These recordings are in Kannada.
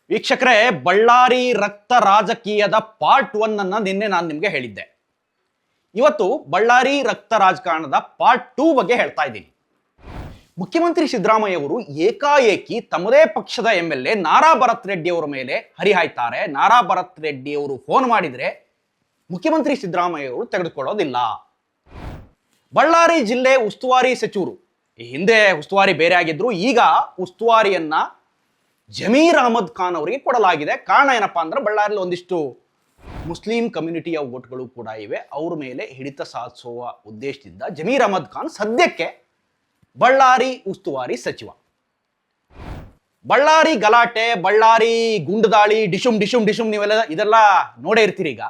ವೀಕ್ಷಕರೇ, ಬಳ್ಳಾರಿ ರಕ್ತ ರಾಜಕೀಯದ ಪಾರ್ಟ್ 1 ಅನ್ನ ನಿನ್ನೆ ನಾನು ನಿಮಗೆ ಹೇಳಿದ್ದೆ. ಇವತ್ತು ಬಳ್ಳಾರಿ ರಕ್ತ ರಾಜಕಾರಣದ ಪಾರ್ಟ್ 2 ಬಗ್ಗೆ ಹೇಳ್ತಾ ಇದ್ದೀನಿ. ಮುಖ್ಯಮಂತ್ರಿ ಸಿದ್ದರಾಮಯ್ಯ ಅವರು ಏಕಾಏಕಿ ತಮ್ಮದೇ ಪಕ್ಷದ MLA ನಾರಾ ಭರತ್ ರೆಡ್ಡಿ ಅವರ ಮೇಲೆ ಹರಿಹಾಯ್ತಾರೆ. ನಾರಾ ಭರತ್ ರೆಡ್ಡಿ ಅವರು ಫೋನ್ ಮಾಡಿದ್ರೆ ಮುಖ್ಯಮಂತ್ರಿ ಸಿದ್ದರಾಮಯ್ಯ ಅವರು ತೆಗೆದುಕೊಳ್ಳೋದಿಲ್ಲ. ಬಳ್ಳಾರಿ ಜಿಲ್ಲೆ ಉಸ್ತುವಾರಿ ಸಚಿವರು, ಹಿಂದೆ ಉಸ್ತುವಾರಿ ಬೇರೆ ಆಗಿದ್ರು, ಈಗ ಉಸ್ತುವಾರಿಯನ್ನ ಜಮೀರ್ ಅಹಮದ್ ಖಾನ್ ಅವರಿಗೆ ಕೊಡಲಾಗಿದೆ. ಕಾರಣ ಏನಪ್ಪಾ ಅಂದ್ರೆ ಬಳ್ಳಾರಿಯಲ್ಲಿ ಒಂದಿಷ್ಟು ಮುಸ್ಲಿಂ ಕಮ್ಯುನಿಟಿಯ ಓಟ್ಗಳು ಕೂಡ ಇವೆ. ಅವ್ರ ಮೇಲೆ ಹಿಡಿತ ಸಾಧಿಸುವ ಉದ್ದೇಶದಿಂದ ಜಮೀರ್ ಅಹಮದ್ ಖಾನ್ ಸದ್ಯಕ್ಕೆ ಬಳ್ಳಾರಿ ಉಸ್ತುವಾರಿ ಸಚಿವ. ಬಳ್ಳಾರಿ ಗಲಾಟೆ, ಬಳ್ಳಾರಿ ಗುಂಡುದಾಳಿ, ಡಿಶುಮ್ ಡಿಶುಮ್ ಡಿಶುಮ್ ನೀವೆಲ್ಲ ಇದೆಲ್ಲ ನೋಡೇ ಇರ್ತೀರಿ. ಈಗ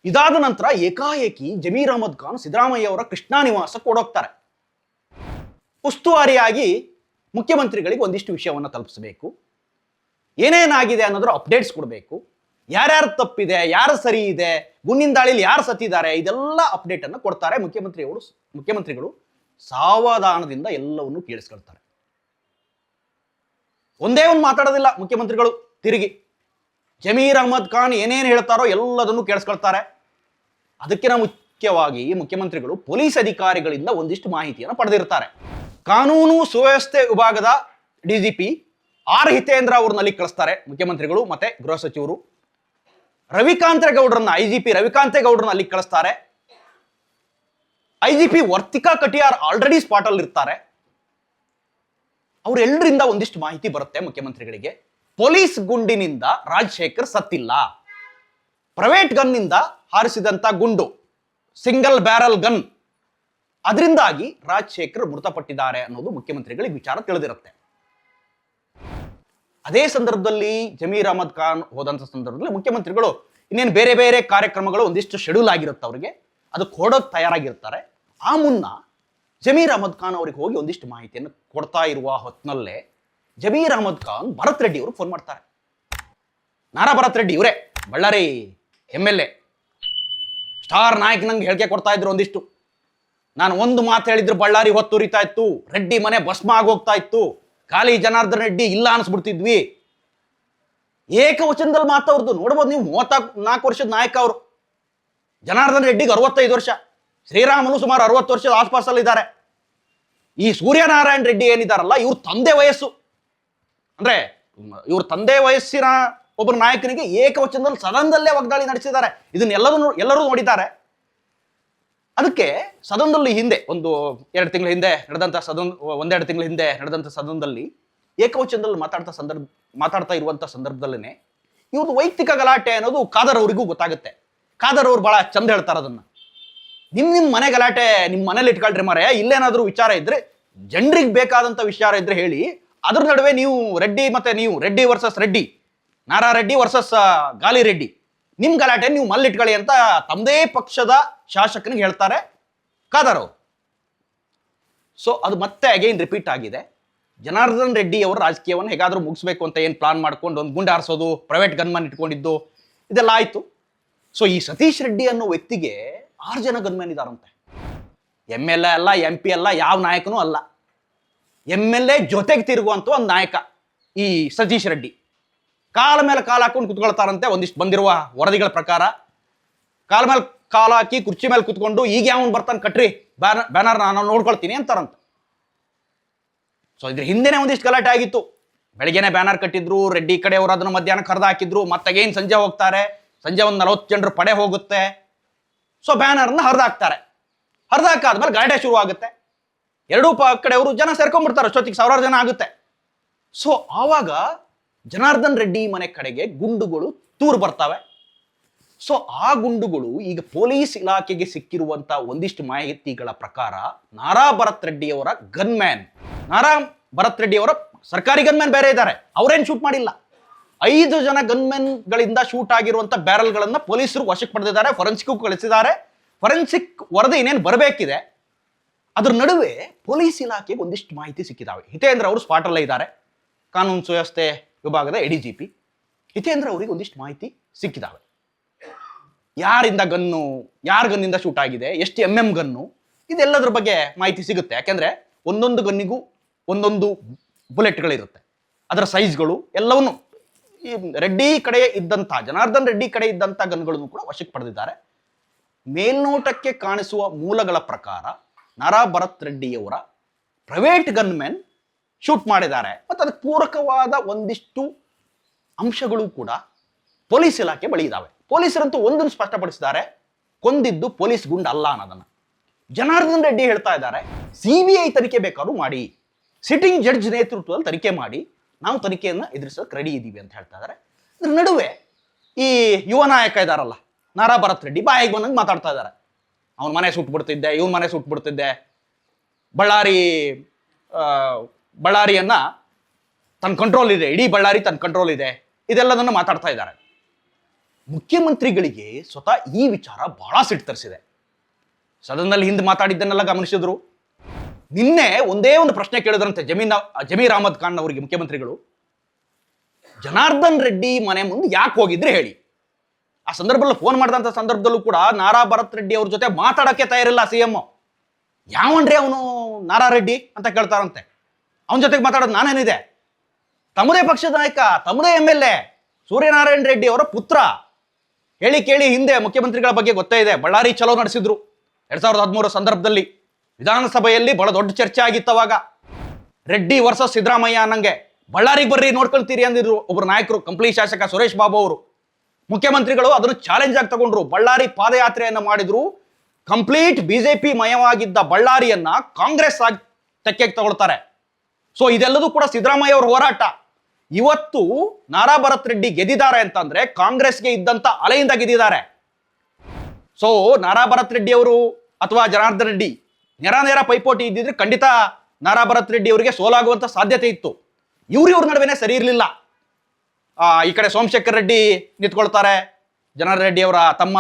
ಇದಾದ ನಂತರ ಏಕಾಏಕಿ ಜಮೀರ್ ಅಹಮದ್ ಖಾನ್ ಸಿದ್ದರಾಮಯ್ಯ ಅವರ ಕೃಷ್ಣಾ ನಿವಾಸಕ್ಕೆ ಓಡೋಗ್ತಾರೆ. ಉಸ್ತುವಾರಿಯಾಗಿ ಮುಖ್ಯಮಂತ್ರಿಗಳಿಗೆ ಒಂದಿಷ್ಟು ವಿಷಯವನ್ನು ತಲುಪಿಸಬೇಕು, ಏನೇನಾಗಿದೆ ಅನ್ನೋದ್ರ ಅಪ್ಡೇಟ್ಸ್ ಕೊಡಬೇಕು, ಯಾರ್ಯಾರು ತಪ್ಪಿದೆ, ಯಾರು ಸರಿ ಇದೆ, ಗುಂಡಿನ ದಾಳಿಲಿ ಯಾರು ಸತ್ತಿದ್ದಾರೆ, ಇದೆಲ್ಲ ಅಪ್ಡೇಟ್ ಅನ್ನು ಕೊಡ್ತಾರೆ. ಮುಖ್ಯಮಂತ್ರಿಗಳು ಸಾವಧಾನದಿಂದ ಎಲ್ಲವನ್ನು ಕೇಳಿಸ್ಕೊಳ್ತಾರೆ. ಒಂದೇ ಒಂದು ಮಾತಾಡೋದಿಲ್ಲ ಮುಖ್ಯಮಂತ್ರಿಗಳು. ತಿರುಗಿ ಜಮೀರ್ ಅಹಮದ್ ಖಾನ್ ಏನೇನು ಹೇಳ್ತಾರೋ ಎಲ್ಲದನ್ನು ಕೇಳಿಸ್ಕೊಳ್ತಾರೆ. ಅದಕ್ಕಿಂತ ಮುಖ್ಯವಾಗಿ ಮುಖ್ಯಮಂತ್ರಿಗಳು ಪೊಲೀಸ್ ಅಧಿಕಾರಿಗಳಿಂದ ಒಂದಿಷ್ಟು ಮಾಹಿತಿಯನ್ನು ಪಡೆದಿರ್ತಾರೆ. ಕಾನೂನು ಸುವ್ಯವಸ್ಥೆ ವಿಭಾಗದ DGP ಆರ್ ಹಿತೇಂದ್ರ ಅವ್ರನ್ನಲ್ಲಿ ಕಳಿಸ್ತಾರೆ ಮುಖ್ಯಮಂತ್ರಿಗಳು ಮತ್ತೆ ಗೃಹ ಸಚಿವರು. ರವಿಕಾಂತೇಗೌಡರನ್ನ IGP ರವಿಕಾಂತೇಗೌಡರನ್ನ ಅಲ್ಲಿ ಕಳಿಸ್ತಾರೆ. IGP Vartika Katiyar already spot ಅಲ್ಲಿ ಇರ್ತಾರೆ. ಅವರೆಲ್ಲರಿಂದ ಒಂದಿಷ್ಟು ಮಾಹಿತಿ ಬರುತ್ತೆ ಮುಖ್ಯಮಂತ್ರಿಗಳಿಗೆ. ಪೊಲೀಸ್ ಗುಂಡಿನಿಂದ ರಾಜಶೇಖರ್ ಸತ್ತಿಲ್ಲ, ಪ್ರೈವೇಟ್ ಗನ್ ನಿಂದ ಹಾರಿಸಿದಂತ ಗುಂಡು, ಸಿಂಗಲ್ ಬ್ಯಾರಲ್ ಗನ್, ಅದರಿಂದಾಗಿ ರಾಜಶೇಖರ್ ಮೃತಪಟ್ಟಿದ್ದಾರೆ ಅನ್ನೋದು ಮುಖ್ಯಮಂತ್ರಿಗಳಿಗೆ ವಿಚಾರ ತಿಳಿದಿರುತ್ತೆ. ಅದೇ ಸಂದರ್ಭದಲ್ಲಿ ಜಮೀರ್ ಅಹಮದ್ ಖಾನ್ ಹೋದಂತ ಸಂದರ್ಭದಲ್ಲಿ ಮುಖ್ಯಮಂತ್ರಿಗಳು ಇನ್ನೇನು ಬೇರೆ ಬೇರೆ ಕಾರ್ಯಕ್ರಮಗಳು ಒಂದಿಷ್ಟು ಶೆಡ್ಯೂಲ್ ಆಗಿರುತ್ತೆ ಅವರಿಗೆ, ಅದಕ್ಕೆ ಹೊಡೋದು ತಯಾರಾಗಿರ್ತಾರೆ. ಆ ಮುನ್ನ ಜಮೀರ್ ಅಹಮದ್ ಖಾನ್ ಅವರಿಗೆ ಹೋಗಿ ಒಂದಿಷ್ಟು ಮಾಹಿತಿಯನ್ನು ಕೊಡ್ತಾ ಇರುವ ಹೊತ್ತಿನಲ್ಲೇ ಜಮೀರ್ ಅಹಮದ್ ಖಾನ್ ಭರತ್ ರೆಡ್ಡಿ ಅವರು ಫೋನ್ ಮಾಡ್ತಾರೆ. ನಾರಾ ಭರತ್ ರೆಡ್ಡಿ ಇವರೇ ಬಳ್ಳಾರಿ MLA ಸ್ಟಾರ್ ನಾಯಕ್ ನಂಗೆ ಹೇಳಿಕೆ ಕೊಡ್ತಾ ಇದ್ರು. ಒಂದಿಷ್ಟು ನಾನು ಒಂದು ಮಾತು ಹೇಳಿದ್ರು ಬಳ್ಳಾರಿ ಹೊತ್ತುರಿತಾ ಇತ್ತು, ರೆಡ್ಡಿ ಮನೆ ಭಸ್ಮ ಆಗೋಗ್ತಾ ಇತ್ತು, ಖಾಲಿ ಜನಾರ್ದನ್ ರೆಡ್ಡಿ ಇಲ್ಲ ಅನ್ಸ್ಬಿಡ್ತಿದ್ವಿ. ಏಕವಚನದಲ್ಲಿ ಮಾತಾವ್ರದ್ದು ನೋಡ್ಬೋದು ನೀವು. 34 ವರ್ಷದ ನಾಯಕ ಅವರು. ಜನಾರ್ದನ್ ರೆಡ್ಡಿಗೆ 65 ವರ್ಷ, ಶ್ರೀರಾಮನು ಸುಮಾರು 60 ವರ್ಷದ ಆಸ್ಪಾಸಲ್ಲಿ ಇದ್ದಾರೆ. ಈ ಸೂರ್ಯನಾರಾಯಣ ರೆಡ್ಡಿ ಏನಿದಾರಲ್ಲ, ಇವ್ರ ತಂದೆ ವಯಸ್ಸು, ಅಂದ್ರೆ ಇವ್ರ ತಂದೆ ವಯಸ್ಸಿನ ಒಬ್ಬ ನಾಯಕನಿಗೆ ಏಕವಚನದಲ್ಲಿ ಸದನದಲ್ಲೇ ವಾಗ್ದಾಳಿ ನಡೆಸಿದ್ದಾರೆ. ಎಲ್ಲರೂ ನೋಡಿದ್ದಾರೆ. ಅದಕ್ಕೆ ಸದನದಲ್ಲಿ ಹಿಂದೆ ಒಂದೆರಡು ತಿಂಗಳ ಹಿಂದೆ ನಡೆದಂತ ಸದನದಲ್ಲಿ ಏಕವಚನದಲ್ಲಿ ಮಾತಾಡ್ತಾ ಇರುವಂತ ಸಂದರ್ಭದಲ್ಲೇ ಇವ್ರದ್ದು ವೈಯಕ್ತಿಕ ಗಲಾಟೆ ಅನ್ನೋದು ಖಾದರ್ ಅವರಿಗೂ ಗೊತ್ತಾಗುತ್ತೆ. ಖಾದರ್ ಅವ್ರು ಬಹಳ ಚಂದ ಹೇಳ್ತಾರೆ ಅದನ್ನ. ನಿಮ್ ಮನೆ ಗಲಾಟೆ ನಿಮ್ಮ ಮನೇಲಿ ಇಟ್ಕೊಳ್ರಿ ಮಾರೆ, ಇಲ್ಲೇನಾದ್ರೂ ವಿಚಾರ ಇದ್ರೆ, ಜನರಿಗೆ ಬೇಕಾದಂತ ವಿಚಾರ ಇದ್ರೆ ಹೇಳಿ, ಅದ್ರ ನಡುವೆ ನೀವು ರೆಡ್ಡಿ ವರ್ಸಸ್ ರೆಡ್ಡಿ, ನಾರಾ ರೆಡ್ಡಿ ವರ್ಸಸ್ ಗಾಲಿ ರೆಡ್ಡಿ, ನಿಮ್ ಗಲಾಟೆ ನೀವು ಮಲ್ಲಿಟ್ಕೊಳ್ಳಿ ಅಂತ ತಮ್ಮದೇ ಪಕ್ಷದ ಶಾಸಕನಿಗೆ ಹೇಳ್ತಾರೆ ಖಾದರ್ ಅವರು. ಸೊ ಅದು ಮತ್ತೆ ಅಗೈನ್ ರಿಪೀಟ್ ಆಗಿದೆ. ಜನಾರ್ದನ್ ರೆಡ್ಡಿ ಅವರ ರಾಜಕೀಯವನ್ನು ಹೇಗಾದ್ರೂ ಮುಗಿಸ್ಬೇಕು ಅಂತ ಏನು ಪ್ಲಾನ್ ಮಾಡ್ಕೊಂಡು ಒಂದು ಗುಂಡು ಹಾರಿಸೋದು, ಪ್ರೈವೇಟ್ ಗನ್ಮನ್ ಇಟ್ಕೊಂಡಿದ್ದು, ಇದೆಲ್ಲ ಆಯ್ತು. ಸೊ ಈ ಸತೀಶ್ ರೆಡ್ಡಿ ಅನ್ನೋ ವ್ಯಕ್ತಿಗೆ 6 ಜನ ಗನ್ಮನ್ ಇದಾರಂತೆ. MLA ಅಲ್ಲ, MP ಅಲ್ಲ, ಯಾವ ನಾಯಕನೂ ಅಲ್ಲ. MLA ಜೊತೆಗೆ ತಿರುಗುವಂತ ಒಂದು ನಾಯಕ ಈ ಸತೀಶ್ ರೆಡ್ಡಿ. ಕಾಲ ಮೇಲೆ ಕಾಲ ಹಾಕೊಂಡು ಕುತ್ಕೊಳ್ತಾರಂತೆ ಒಂದಿಷ್ಟು ಬಂದಿರುವ ವರದಿಗಳ ಪ್ರಕಾರ. ಕಾಲ ಮೇಲೆ ಕಾಲ ಹಾಕಿ ಕುರ್ಚಿ ಮೇಲೆ ಕುತ್ಕೊಂಡು ಈಗ ಯಾವನ್ ಬರ್ತಾನೆ ಕಟ್ರಿ ಬ್ಯಾನರ್ ನಾನು ನೋಡ್ಕೊಳ್ತೀನಿ ಅಂತಾರಂತ. ಸೊ ಇದ್ರ ಹಿಂದೆನೆ ಒಂದಿಷ್ಟು ಗಲಾಟೆ ಆಗಿತ್ತು. ಬೆಳಿಗ್ಗೆನೆ ಬ್ಯಾನರ್ ಕಟ್ಟಿದ್ರು, ರೆಡ್ಡಿ ಕಡೆಯವರು ಅದನ್ನ ಮಧ್ಯಾಹ್ನ ಕರೆದು ಹಾಕಿದ್ರು, ಮತ್ತಾಗೇನು ಸಂಜೆ ಹೋಗ್ತಾರೆ, ಸಂಜೆ ಒಂದು 40 ಜನರು ಪಡೆ ಹೋಗುತ್ತೆ. ಸೊ ಬ್ಯಾನರ್ನ ಹರಿದಾಕ್ತಾರೆ. ಹರಿದಾಕಾದ್ಮೇಲೆ ಗಲಾಟೆ ಶುರು ಆಗುತ್ತೆ. ಎರಡೂ ಕಡೆಯವರು ಜನ ಸೇರ್ಕೊಂಡ್ಬಿಡ್ತಾರೆ. ಅಷ್ಟೊತ್ತಿಗೆ 1000 ಜನ ಆಗುತ್ತೆ. ಸೊ ಆವಾಗ ಜನಾರ್ದನ್ ರೆಡ್ಡಿ ಮನೆ ಕಡೆಗೆ ಗುಂಡುಗಳು ತೂರು ಬರ್ತವೆ. ಸೊ ಆ ಗುಂಡುಗಳು ಈಗ ಪೊಲೀಸ್ ಇಲಾಖೆಗೆ ಸಿಕ್ಕಿರುವಂತ ಒಂದಿಷ್ಟು ಮಾಹಿತಿಗಳ ಪ್ರಕಾರ ನಾರಾ ಭರತ್ ರೆಡ್ಡಿಯವರ ಗನ್ಮ್ಯಾನ್, ನಾರಾ ಭರತ್ ರೆಡ್ಡಿಯವರ ಸರ್ಕಾರಿ ಗನ್ಮ್ಯಾನ್ ಬೇರೆ ಇದ್ದಾರೆ, ಅವರೇನು ಶೂಟ್ ಮಾಡಿಲ್ಲ. 5 ಜನ ಗನ್ಮೆನ್ಗಳಿಂದ ಶೂಟ್ ಆಗಿರುವಂತ ಬ್ಯಾರಲ್ಗಳನ್ನ ಪೊಲೀಸರು ವಶಕ್ಕೆ ಪಡೆದಿದ್ದಾರೆ, ಫೊರೆನ್ಸಿಕ್ ಕಳಿಸಿದ್ದಾರೆ. ಫೊರೆನ್ಸಿಕ್ ವರದಿ ಇನ್ನೇನು ಬರಬೇಕಿದೆ. ಅದ್ರ ನಡುವೆ ಪೊಲೀಸ್ ಇಲಾಖೆಗೆ ಒಂದಿಷ್ಟು ಮಾಹಿತಿ ಸಿಕ್ಕಿದಾವೆ. ಹಿತೇಂದ್ರ ಅವರು ಸ್ಪಾಟ್ ಅಲ್ಲೇ ಇದ್ದಾರೆ, ಕಾನೂನು ಸುವ್ಯವಸ್ಥೆ ವಿಭಾಗದ ADGP. ಹಿತೇಂದ್ರ ಅವರಿಗೆ ಒಂದಿಷ್ಟು ಮಾಹಿತಿ ಸಿಕ್ಕಿದಾವೆ. ಯಾರಿಂದ ಗನ್ನು, ಯಾರ ಗನ್ನಿಂದ ಶೂಟ್ ಆಗಿದೆ, ಎಷ್ಟು MM ಗನ್ನು, ಇದೆಲ್ಲದ್ರ ಬಗ್ಗೆ ಮಾಹಿತಿ ಸಿಗುತ್ತೆ. ಯಾಕೆಂದ್ರೆ ಒಂದೊಂದು ಗನ್ನಿಗೂ ಒಂದೊಂದು ಬುಲೆಟ್ಗಳಿರುತ್ತೆ, ಅದರ ಸೈಜ್ಗಳು ಎಲ್ಲವನ್ನು ಈ ರೆಡ್ಡಿ ಕಡೆ ಇದ್ದಂಥ ಜನಾರ್ದನ್ ರೆಡ್ಡಿ ಕಡೆ ಇದ್ದಂಥ ಗನ್ಗಳನ್ನು ಕೂಡ ವಶಕ್ಕೆ ಪಡೆದಿದ್ದಾರೆ. ಮೇಲ್ನೋಟಕ್ಕೆ ಕಾಣಿಸುವ ಮೂಲಗಳ ಪ್ರಕಾರ ನಾರಾ ಭರತ್ ರೆಡ್ಡಿಯವರ ಪ್ರೈವೇಟ್ ಗನ್ಮೆನ್ ಶೂಟ್ ಮಾಡಿದ್ದಾರೆ ಮತ್ತು ಅದಕ್ಕೆ ಪೂರಕವಾದ ಒಂದಿಷ್ಟು ಅಂಶಗಳು ಕೂಡ ಪೊಲೀಸ್ ಇಲಾಖೆ ಬಳಿ ಇದ್ದಾವೆ. ಪೊಲೀಸರಂತೂ ಒಂದನ್ನು ಸ್ಪಷ್ಟಪಡಿಸಿದ್ದಾರೆ, ಕೊಂದಿದ್ದು ಪೊಲೀಸ್ ಗುಂಡ ಅಲ್ಲ ಅನ್ನೋದನ್ನ. ಜನಾರ್ದನ್ ರೆಡ್ಡಿ ಹೇಳ್ತಾ ಇದ್ದಾರೆ, CBI ತನಿಖೆ ಬೇಕಾದ್ರೂ ಮಾಡಿ, ಸಿಟ್ಟಿಂಗ್ ಜಡ್ಜ್ ನೇತೃತ್ವದಲ್ಲಿ ತನಿಖೆ ಮಾಡಿ, ನಾವು ತನಿಖೆಯನ್ನು ಎದುರಿಸೋಕೆ ರೆಡಿ ಇದ್ದೀವಿ ಅಂತ ಹೇಳ್ತಾ ಇದ್ದಾರೆ. ಇದ್ರ ನಡುವೆ ಈ ಯುವ ನಾಯಕ ಇದ್ದಾರಲ್ಲ ನಾರಾ ಭರತ್ ರೆಡ್ಡಿ ಬಾಯಿಗೆ ಬಂದಂಗೆ ಮಾತಾಡ್ತಾ ಇದ್ದಾರೆ. ಅವನ ಮನೆ ಸುಟ್ಬಿಡ್ತಿದ್ದೆ, ಇವನ ಮನೆ ಸುಟ್ಬಿಡ್ತಿದ್ದೆ, ಬಳ್ಳಾರಿಯನ್ನ ತನ್ನ ಕಂಟ್ರೋಲ್ ಇದೆ, ಇಡೀ ಬಳ್ಳಾರಿ ತನ್ನ ಕಂಟ್ರೋಲ್ ಇದೆ, ಇದೆಲ್ಲದನ್ನು ಮಾತಾಡ್ತಾ ಇದ್ದಾರೆ. ಮುಖ್ಯಮಂತ್ರಿಗಳಿಗೆ ಸ್ವತಃ ಈ ವಿಚಾರ ಬಹಳ ಸಿಟ್ಟು ತರಿಸಿದೆ. ಸದನದಲ್ಲಿ ಹಿಂದೆ ಮಾತಾಡಿದ್ದನ್ನೆಲ್ಲ ಗಮನಿಸಿದ್ರು. ನಿನ್ನೆ ಒಂದೇ ಒಂದು ಪ್ರಶ್ನೆ ಕೇಳಿದ್ರಂತೆ ಜಮೀರ್ ಅಹಮದ್ ಖಾನ್ ಅವರಿಗೆ ಮುಖ್ಯಮಂತ್ರಿಗಳು, ಜನಾರ್ದನ್ ರೆಡ್ಡಿ ಮನೆ ಮುಂದೆ ಯಾಕೆ ಹೋಗಿದ್ರೆ ಹೇಳಿ. ಆ ಸಂದರ್ಭದಲ್ಲಿ ಫೋನ್ ಮಾಡಿದಂಥ ಸಂದರ್ಭದಲ್ಲೂ ಕೂಡ ನಾರಾ ಭರತ್ ರೆಡ್ಡಿ ಅವ್ರ ಜೊತೆ ಮಾತಾಡೋಕ್ಕೆ ತಯಾರಿಲ್ಲ CM. ಯಾವನ್ರಿ ಅವನು ನಾರಾ ರೆಡ್ಡಿ ಅಂತ ಕೇಳ್ತಾರಂತೆ. ಅವನ ಜೊತೆಗೆ ಮಾತಾಡೋದು ನಾನೇನಿದೆ, ತಮ್ಮದೇ ಪಕ್ಷದ ನಾಯಕ, ತಮ್ಮದೇ MLA ಸೂರ್ಯನಾರಾಯಣ ರೆಡ್ಡಿ ಅವರ ಪುತ್ರ. ಹೇಳಿ ಕೇಳಿ ಹಿಂದೆ ಮುಖ್ಯಮಂತ್ರಿಗಳ ಬಗ್ಗೆ ಗೊತ್ತೇ ಇದೆ, ಬಳ್ಳಾರಿ ಚಲೋ ನಡೆಸಿದ್ರು 2013 ಸಂದರ್ಭದಲ್ಲಿ. ವಿಧಾನಸಭೆಯಲ್ಲಿ ಬಹಳ ದೊಡ್ಡ ಚರ್ಚೆ ಆಗಿತ್ತವಾಗ. ರೆಡ್ಡಿ ವರ್ಸಸ್ ಸಿದ್ದರಾಮಯ್ಯ ಅನ್ನಂಗೆ ಬಳ್ಳಾರಿಗೆ ಬರ್ರಿ ನೋಡ್ಕೊಳ್ತೀರಿ ಅಂದಿದ್ರು ಒಬ್ರು ನಾಯಕರು, ಕಂಪ್ಲಿ ಶಾಸಕ ಸುರೇಶ್ ಬಾಬು ಅವರು. ಮುಖ್ಯಮಂತ್ರಿಗಳು ಅದನ್ನು ಚಾಲೆಂಜ್ ಆಗಿ ತಗೊಂಡ್ರು, ಬಳ್ಳಾರಿ ಪಾದಯಾತ್ರೆಯನ್ನ ಮಾಡಿದ್ರು. ಕಂಪ್ಲೀಟ್ BJP ಮಯವಾಗಿದ್ದ ಬಳ್ಳಾರಿಯನ್ನ ಕಾಂಗ್ರೆಸ್ ಆಗಿ ತೆಕ್ಕೆಗೆ ತಗೊಳ್ತಾರೆ. ಸೊ ಇದೆಲ್ಲದೂ ಕೂಡ ಸಿದ್ದರಾಮಯ್ಯ ಅವರ ಹೋರಾಟ. ಇವತ್ತು ನಾರಾ ಭರತ್ ರೆಡ್ಡಿ ಗೆದ್ದಿದ್ದಾರೆ ಅಂತಂದ್ರೆ ಕಾಂಗ್ರೆಸ್ಗೆ ಇದ್ದಂತ ಅಲೆಯಿಂದ ಗೆದ್ದಿದ್ದಾರೆ. ಸೊ ನಾರಾ ಭರತ್ ರೆಡ್ಡಿ ಅವರು ಅಥವಾ ಜನಾರ್ದನ್ ರೆಡ್ಡಿ ನೇರ ಪೈಪೋಟಿ ಇದ್ದಿದ್ರೆ ಖಂಡಿತ ನಾರಾ ಭರತ್ ರೆಡ್ಡಿ ಅವರಿಗೆ ಸೋಲಾಗುವಂತ ಸಾಧ್ಯತೆ ಇತ್ತು. ಇವ್ರ ನಡುವೆನೆ ಸರಿ ಇರಲಿಲ್ಲ. ಈ ಕಡೆ ಸೋಮಶೇಖರ್ ರೆಡ್ಡಿ ನಿಂತ್ಕೊಳ್ತಾರೆ, ಜನಾರ್ದನ್ ರೆಡ್ಡಿ ಅವರ ತಮ್ಮ,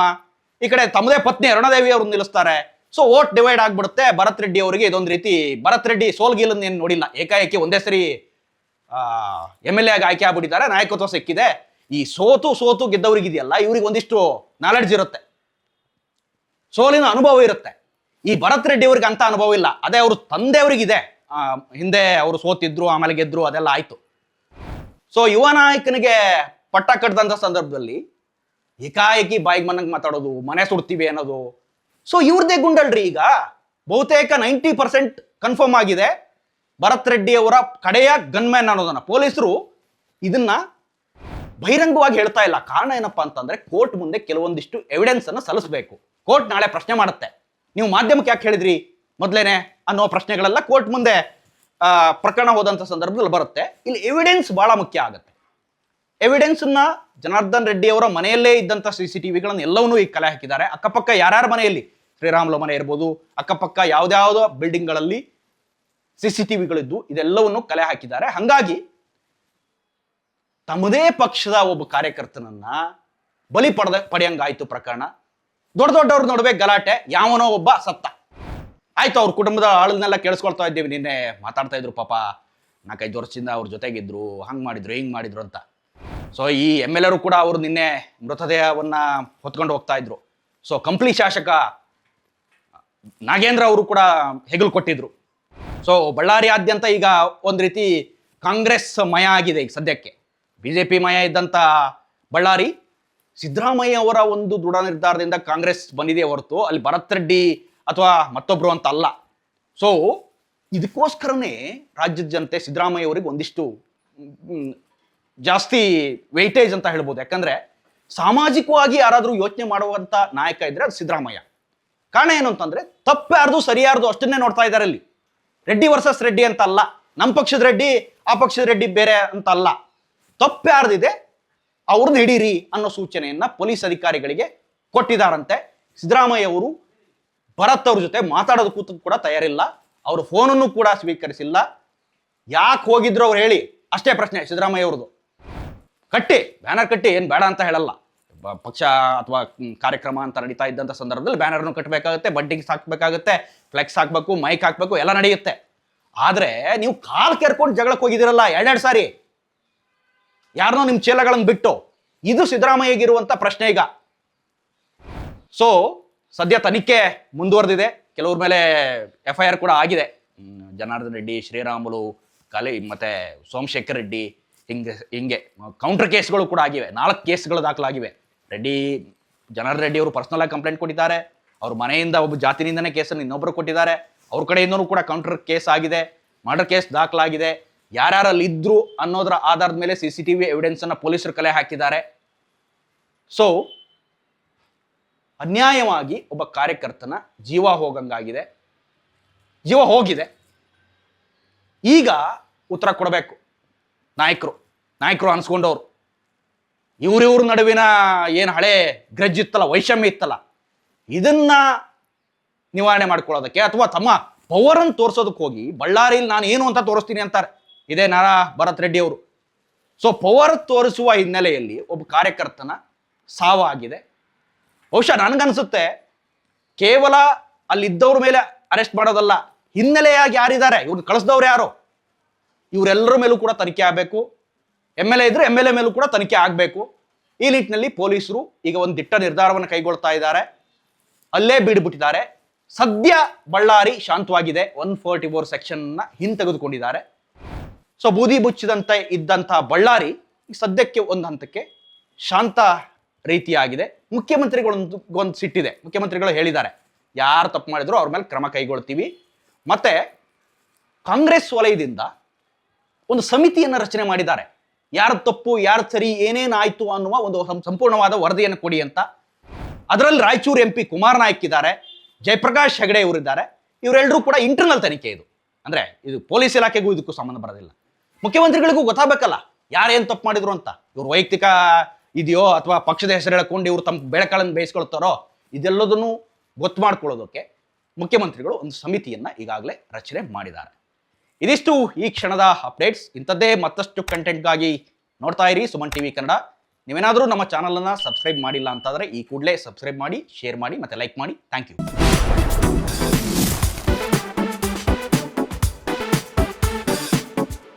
ಈ ಕಡೆ ತಮ್ಮದೇ ಪತ್ನಿ ಅರುಣಾದೇವಿ ಅವರು ನಿಲ್ಲಿಸ್ತಾರೆ. ಸೊ ವೋಟ್ ಡಿವೈಡ್ ಆಗ್ಬಿಡುತ್ತೆ. ಭರತ್ ರೆಡ್ಡಿ ಅವರಿಗೆ ಇದೊಂದು ರೀತಿ, ಭರತ್ ರೆಡ್ಡಿ ಸೋಲ್ಗೀಲನ್ನು ಏನು ನೋಡಿಲ್ಲ, ಏಕಾಏಕಿ ಒಂದೇ ಸರಿ MLA ಆಗಿ ಆಯ್ಕೆ ಆಗ್ಬಿಟ್ಟಿದ್ದಾರೆ, ನಾಯಕತ್ವ ಸಿಕ್ಕಿದೆ. ಈ ಸೋತು ಗೆದ್ದವರಿಗಿದೆಯಲ್ಲ, ಇವ್ರಿಗೆ ಒಂದಿಷ್ಟು ನಾಲೆಡ್ಜ್ ಇರುತ್ತೆ, ಸೋಲಿನ ಅನುಭವ ಇರುತ್ತೆ. ಈ ಭರತ್ ರೆಡ್ಡಿ ಅವ್ರಿಗೆ ಅಂತ ಅನುಭವ ಇಲ್ಲ. ಅದೇ ಅವ್ರ ತಂದೆಯವರಿಗಿದೆ, ಹಿಂದೆ ಅವರು ಸೋತಿದ್ರು ಆಮೇಲೆ ಗೆದ್ರು, ಅದೆಲ್ಲ ಆಯ್ತು. ಸೊ ಯುವ ನಾಯಕನಿಗೆ ಪಟ್ಟ ಕಟ್ಟದಂತ ಸಂದರ್ಭದಲ್ಲಿ ಏಕಾಏಕಿ ಬಾಯಿಗೆ ಮನಂಗೆ ಮಾತಾಡೋದು, ಮನೆ ಸುಡ್ತೀವಿ ಅನ್ನೋದು. ಸೊ ಇವ್ರದೇ ಗುಂಡಲ್ರಿ. ಈಗ ಬಹುತೇಕ 90% ಕನ್ಫರ್ಮ್ ಆಗಿದೆ ಭರತ್ ರೆಡ್ಡಿ ಅವರ ಕಡೆಯ ಗನ್ಮ್ಯಾನ್ ಅನ್ನೋದನ್ನ. ಪೊಲೀಸರು ಇದನ್ನ ಬಹಿರಂಗವಾಗಿ ಹೇಳ್ತಾ ಇಲ್ಲ. ಕಾರಣ ಏನಪ್ಪಾ ಅಂತಂದ್ರೆ ಕೋರ್ಟ್ ಮುಂದೆ ಕೆಲವೊಂದಿಷ್ಟು ಎವಿಡೆನ್ಸ್ ಅನ್ನು ಸಲ್ಲಿಸಬೇಕು. ಕೋರ್ಟ್ ನಾಳೆ ಪ್ರಶ್ನೆ ಮಾಡುತ್ತೆ, ನೀವು ಮಾಧ್ಯಮಕ್ಕೆ ಯಾಕೆ ಹೇಳಿದ್ರಿ ಮೊದಲೇನೆ ಅನ್ನೋ ಪ್ರಶ್ನೆಗಳೆಲ್ಲ ಕೋರ್ಟ್ ಮುಂದೆ ಪ್ರಕರಣ ಹೋದಂತ ಸಂದರ್ಭದಲ್ಲಿ ಬರುತ್ತೆ. ಇಲ್ಲಿ ಎವಿಡೆನ್ಸ್ ಬಹಳ ಮುಖ್ಯ ಆಗುತ್ತೆ. ಎವಿಡೆನ್ಸ್ ಅನ್ನ ಜನಾರ್ದನ್ ರೆಡ್ಡಿ ಅವರ ಮನೆಯಲ್ಲೇ ಇದ್ದಂತ CCTVಗಳನ್ನು ಎಲ್ಲವನ್ನೂ ಈಗ ಕಲೆ ಹಾಕಿದ್ದಾರೆ. ಅಕ್ಕಪಕ್ಕ ಯಾರ್ಯಾರ ಮನೆಯಲ್ಲಿ, ಶ್ರೀರಾಮುಲು ಮನೆ ಇರ್ಬೋದು, ಅಕ್ಕಪಕ್ಕ ಯಾವ್ದಾವುದೋ ಬಿಲ್ಡಿಂಗ್ಗಳಲ್ಲಿ CCTVಗಳಿದ್ದು ಇದೆಲ್ಲವನ್ನು ಕಲೆ ಹಾಕಿದ್ದಾರೆ. ಹಂಗಾಗಿ ತಮ್ಮದೇ ಪಕ್ಷದ ಒಬ್ಬ ಕಾರ್ಯಕರ್ತನನ್ನ ಬಲಿ ಪಡೆಯಂಗಾಯ್ತು ಪ್ರಕರಣ. ದೊಡ್ಡವ್ರ ನಡುವೆ ಗಲಾಟೆ, ಯಾವನೋ ಒಬ್ಬ ಸತ್ತ ಆಯ್ತು. ಅವ್ರ ಕುಟುಂಬದ ಆಳನ್ನೆಲ್ಲ ಕೇಳಿಸ್ಕೊಳ್ತಾ ಇದ್ದೀವಿ. ನಿನ್ನೆ ಮಾತಾಡ್ತಾ ಇದ್ರು, ಪಾಪ 4-5 ವರ್ಷದಿಂದ ಅವ್ರ ಜೊತೆಗಿದ್ರು, ಹಂಗ್ ಮಾಡಿದ್ರು ಹಿಂಗ್ ಮಾಡಿದ್ರು ಅಂತ. ಸೊ ಈ MLA ಕೂಡ ಅವರು ನಿನ್ನೆ ಮೃತದೇಹವನ್ನ ಹೊತ್ಕೊಂಡು ಹೋಗ್ತಾ ಇದ್ರು. ಸೊ ಕಂಪ್ಲಿ ಶಾಸಕ ನಾಗೇಂದ್ರ ಅವರು ಕೂಡ ಹೆಗಲು ಕೊಟ್ಟಿದ್ರು. ಸೊ ಬಳ್ಳಾರಿಯಾದ್ಯಂತ ಈಗ ಒಂದ್ ರೀತಿ ಕಾಂಗ್ರೆಸ್ ಮಯ ಆಗಿದೆ ಈಗ ಸದ್ಯಕ್ಕೆ. BJP ಮಯ ಇದ್ದಂತ ಬಳ್ಳಾರಿ ಸಿದ್ದರಾಮಯ್ಯ ಅವರ ಒಂದು ದೃಢ ನಿರ್ಧಾರದಿಂದ ಕಾಂಗ್ರೆಸ್ ಬಂದಿದೆ ಹೊರತು ಅಲ್ಲಿ ಭರತ್ ರೆಡ್ಡಿ ಅಥವಾ ಮತ್ತೊಬ್ರು ಅಂತ ಅಲ್ಲ. ಸೊ ಇದಕ್ಕೋಸ್ಕರನೇ ರಾಜ್ಯದ ಜನತೆ ಸಿದ್ದರಾಮಯ್ಯ ಅವರಿಗೆ ಒಂದಿಷ್ಟು ಜಾಸ್ತಿ ವೆಯ್ಟೇಜ್ ಅಂತ ಹೇಳ್ಬೋದು. ಯಾಕಂದ್ರೆ ಸಾಮಾಜಿಕವಾಗಿ ಯಾರಾದ್ರೂ ಯೋಚನೆ ಮಾಡುವಂತ ನಾಯಕ ಇದ್ರೆ ಅದು ಸಿದ್ದರಾಮಯ್ಯ. ಕಾರಣ ಏನು ಅಂತಂದ್ರೆ ತಪ್ಪ್ಯಾರ್ದು ಸರಿಯಾರ್ದು ಅಷ್ಟನ್ನೇ ನೋಡ್ತಾ ಇದ್ದಾರೆ. ಅಲ್ಲಿ ರೆಡ್ಡಿ ವರ್ಸಸ್ ರೆಡ್ಡಿ ಅಂತ ಅಲ್ಲ, ನಮ್ಮ ಪಕ್ಷದ ರೆಡ್ಡಿ ಆ ಪಕ್ಷದ ರೆಡ್ಡಿ ಬೇರೆ ಅಂತ ಅಲ್ಲ, ತಪ್ಪ್ಯಾರ್ದಿದೆ ಅವ್ರದ್ದು ಹಿಡೀರಿ ಅನ್ನೋ ಸೂಚನೆಯನ್ನ ಪೊಲೀಸ್ ಅಧಿಕಾರಿಗಳಿಗೆ ಕೊಟ್ಟಿದ್ದಾರಂತೆ. ಸಿದ್ದರಾಮಯ್ಯ ಅವರು ಭರತ್ ಅವ್ರ ಜೊತೆ ಮಾತಾಡೋದಕ್ಕೂ ಕೂಡ ತಯಾರಿಲ್ಲ, ಅವ್ರ ಫೋನನ್ನು ಕೂಡ ಸ್ವೀಕರಿಸಿಲ್ಲ. ಯಾಕೆ ಹೋಗಿದ್ರು ಅವ್ರು ಹೇಳಿ ಅಷ್ಟೇ ಪ್ರಶ್ನೆ ಸಿದ್ದರಾಮಯ್ಯ ಅವ್ರದ್ದು. ಕಟ್ಟಿ ಬ್ಯಾನರ್ ಕಟ್ಟಿ ಏನು ಬೇಡ ಅಂತ ಹೇಳಲ್ಲ, ಪಕ್ಷ ಅಥವಾ ಕಾರ್ಯಕ್ರಮ ಅಂತ ನಡೀತಾ ಇದ್ದಂಥ ಸಂದರ್ಭದಲ್ಲಿ ಬ್ಯಾನರ್ನು ಕಟ್ಟಬೇಕಾಗುತ್ತೆ, ಬಂಟಿಗೆ ಹಾಕ್ಬೇಕಾಗುತ್ತೆ, ಫ್ಲೆಕ್ಸ್ ಹಾಕ್ಬೇಕು, ಮೈಕ್ ಹಾಕ್ಬೇಕು, ಎಲ್ಲ ನಡೆಯುತ್ತೆ. ಆದ್ರೆ ನೀವು ಕಾಲ್ ಕೆರ್ಕೊಂಡು ಜಗಳಕ್ಕೆ ಹೋಗಿದಿರಲ್ಲ 2 ಸಾರಿ, ಯಾರನ್ನೋ ನಿಮ್ಮ ಚೇಲಗಳನ್ನು ಬಿಟ್ಟು. ಇದು ಸಿದ್ದರಾಮಯ್ಯಗಿರುವಂತ ಪ್ರಶ್ನೆ ಈಗ. ಸೊ ಸದ್ಯ ತನಿಖೆ ಮುಂದುವರೆದಿದೆ, ಕೆಲವ್ರ ಮೇಲೆ FIR ಕೂಡ ಆಗಿದೆ. ಜನಾರ್ದನ್ ರೆಡ್ಡಿ, ಶ್ರೀರಾಮುಲು, ಮತ್ತೆ ಸೋಮಶೇಖರ್ ರೆಡ್ಡಿ, ಹಿಂಗೆ ಕೌಂಟರ್ ಕೇಸ್ಗಳು ಕೂಡ ಆಗಿವೆ. 4 ಕೇಸ್ಗಳು ದಾಖಲಾಗಿವೆ. ರೆಡ್ಡಿ ಅವರು ಪರ್ಸನಲ್ ಆಗಿ ಕಂಪ್ಲೇಂಟ್ ಕೊಟ್ಟಿದ್ದಾರೆ. ಅವ್ರ ಮನೆಯಿಂದ ಒಬ್ಬ ಜಾತಿನಿಂದನೇ ಕೇಸನ್ನು ಇನ್ನೊಬ್ಬರು ಕೊಟ್ಟಿದ್ದಾರೆ. ಅವ್ರ ಕಡೆಯಿಂದನೂ ಕೂಡ ಕೌಂಟರ್ ಕೇಸ್ ಆಗಿದೆ, ಮರ್ಡರ್ ಕೇಸ್ ದಾಖಲಾಗಿದೆ. ಯಾರ್ಯಾರಲ್ಲಿ ಇದ್ರು ಅನ್ನೋದರ ಆಧಾರದ ಮೇಲೆ CCTV ಎವಿಡೆನ್ಸ್ ಅನ್ನ ಪೊಲೀಸರು ಕಲೆ ಹಾಕಿದ್ದಾರೆ. ಸೊ ಅನ್ಯಾಯವಾಗಿ ಒಬ್ಬ ಕಾರ್ಯಕರ್ತನ ಜೀವ ಹೋಗಿದೆ. ಈಗ ಉತ್ತರ ಕೊಡಬೇಕು ನಾಯಕರು ಅನ್ಸ್ಕೊಂಡವ್ರು. ಇವ್ರ ನಡುವಿನ ಏನು ಹಳೆ ಗ್ರಜ್ ಇತ್ತಲ್ಲ, ವೈಷಮ್ಯ ಇತ್ತಲ್ಲ, ಇದನ್ನ ನಿವಾರಣೆ ಮಾಡ್ಕೊಳ್ಳೋದಕ್ಕೆ ಅಥವಾ ತಮ್ಮ ಪವರ್ ಅನ್ನು ತೋರಿಸೋದಕ್ಕೆ ಹೋಗಿ ಬಳ್ಳಾರಿಯಲ್ಲಿ ನಾನು ಏನು ಅಂತ ತೋರಿಸ್ತೀನಿ ಅಂತಾರೆ. ಇದೇ ನಾರಾ ಭರತ್ ರೆಡ್ಡಿ ಅವರು. ಸೊ ಪವರ್ ತೋರಿಸುವ ಹಿನ್ನೆಲೆಯಲ್ಲಿ ಒಬ್ಬ ಕಾರ್ಯಕರ್ತನ ಸಾವಾಗಿದೆ. ಬಹುಶಃ ನನಗನ್ಸುತ್ತೆ ಕೇವಲ ಅಲ್ಲಿದ್ದವ್ರ ಮೇಲೆ ಅರೆಸ್ಟ್ ಮಾಡೋದಲ್ಲ, ಹಿನ್ನೆಲೆಯಾಗಿ ಯಾರಿದ್ದಾರೆ, ಇವ್ರನ್ನ ಕಳಿಸಿದವ್ರು ಯಾರು, ಇವರೆಲ್ಲರ ಮೇಲೂ ಕೂಡ ತನಿಖೆ ಆಗಬೇಕು. MLA ಇದ್ರೆ MLA ಮೇಲೂ ಕೂಡ ತನಿಖೆ ಆಗಬೇಕು. ಈ ನಿಟ್ಟಿನಲ್ಲಿ ಪೊಲೀಸರು ಈಗ ಒಂದು ದಿಟ್ಟ ನಿರ್ಧಾರವನ್ನು ಕೈಗೊಳ್ತಾ ಇದ್ದಾರೆ. ಅಲ್ಲೇ ಬಿಡ್ಬಿಟ್ಟಿದ್ದಾರೆ. ಸದ್ಯ ಬಳ್ಳಾರಿ ಶಾಂತವಾಗಿದೆ. 144 ಸೆಕ್ಷನ್ ಹಿಂತೆಗೆದುಕೊಂಡಿದ್ದಾರೆ. ಸೊ ಬೂದಿ ಬುಚ್ಚಿದಂತೆ ಇದ್ದಂತಹ ಬಳ್ಳಾರಿ ಸದ್ಯಕ್ಕೆ ಒಂದು ಹಂತಕ್ಕೆ ಶಾಂತ ರೀತಿಯಾಗಿದೆ. ಮುಖ್ಯಮಂತ್ರಿಗಳೊಂದು ಸಿಟ್ಟಿದೆ. ಮುಖ್ಯಮಂತ್ರಿಗಳು ಹೇಳಿದ್ದಾರೆ, ಯಾರು ತಪ್ಪು ಮಾಡಿದ್ರು ಅವ್ರ ಮೇಲೆ ಕ್ರಮ ಕೈಗೊಳ್ತೀವಿ. ಮತ್ತೆ ಕಾಂಗ್ರೆಸ್ ವಲಯದಿಂದ ಒಂದು ಸಮಿತಿಯನ್ನು ರಚನೆ ಮಾಡಿದ್ದಾರೆ. ಯಾರು ತಪ್ಪು ಯಾರು ಸರಿ ಏನೇನಾಯ್ತು ಅನ್ನುವ ಒಂದು ಸಂಪೂರ್ಣವಾದ ವರದಿಯನ್ನು ಕೊಡಿ ಅಂತ. ಅದರಲ್ಲಿ ರಾಯಚೂರು MP ಕುಮಾರ್ ನಾಯ್ಕ್ ಇದ್ದಾರೆ, ಜಯಪ್ರಕಾಶ್ ಹೆಗಡೆ ಇವರಿದ್ದಾರೆ. ಇವರೆಲ್ಲರೂ ಕೂಡ ಇಂಟರ್ನಲ್ ತನಿಖೆ ಇದು. ಅಂದ್ರೆ ಇದು ಪೊಲೀಸ್ ಇಲಾಖೆಗೂ ಇದಕ್ಕೂ ಸಂಬಂಧ ಬರೋದಿಲ್ಲ. ಮುಖ್ಯಮಂತ್ರಿಗಳಿಗೂ ಗೊತ್ತಾಗಬೇಕಲ್ಲ ಯಾರೇನು ತಪ್ಪು ಮಾಡಿದ್ರು ಅಂತ. ಇವ್ರು ವೈಯಕ್ತಿಕ ಇದೆಯೋ ಅಥವಾ ಪಕ್ಷದ ಹೆಸರು ಹೇಳ್ಕೊಂಡು ಇವ್ರು ತಮ್ಮ ಬೆಳಕಳನ್ನು ಬೇಯಿಸ್ಕೊಳ್ತಾರೋ, ಇದೆಲ್ಲದನ್ನು ಗೊತ್ತು ಮಾಡ್ಕೊಳ್ಳೋದಕ್ಕೆ ಮುಖ್ಯಮಂತ್ರಿಗಳು ಒಂದು ಸಮಿತಿಯನ್ನ ಈಗಾಗಲೇ ರಚನೆ ಮಾಡಿದ್ದಾರೆ. ಇದಿಷ್ಟು ಈ ಕ್ಷಣದ ಅಪ್ಡೇಟ್ಸ್. ಇಂಥದ್ದೇ ಮತ್ತಷ್ಟು ಕಂಟೆಂಟ್ಗಾಗಿ ನೋಡ್ತಾ ಇರಿ ಸುಮನ್ TV ಕನ್ನಡ. ನೀವೇನಾದರೂ ನಮ್ಮ ಚಾನಲನ್ನು ಸಬ್ಸ್ಕ್ರೈಬ್ ಮಾಡಿಲ್ಲ ಅಂತಾದರೆ ಈ ಕೂಡಲೇ ಸಬ್ಸ್ಕ್ರೈಬ್ ಮಾಡಿ, ಶೇರ್ ಮಾಡಿ ಮತ್ತು ಲೈಕ್ ಮಾಡಿ. Thank you.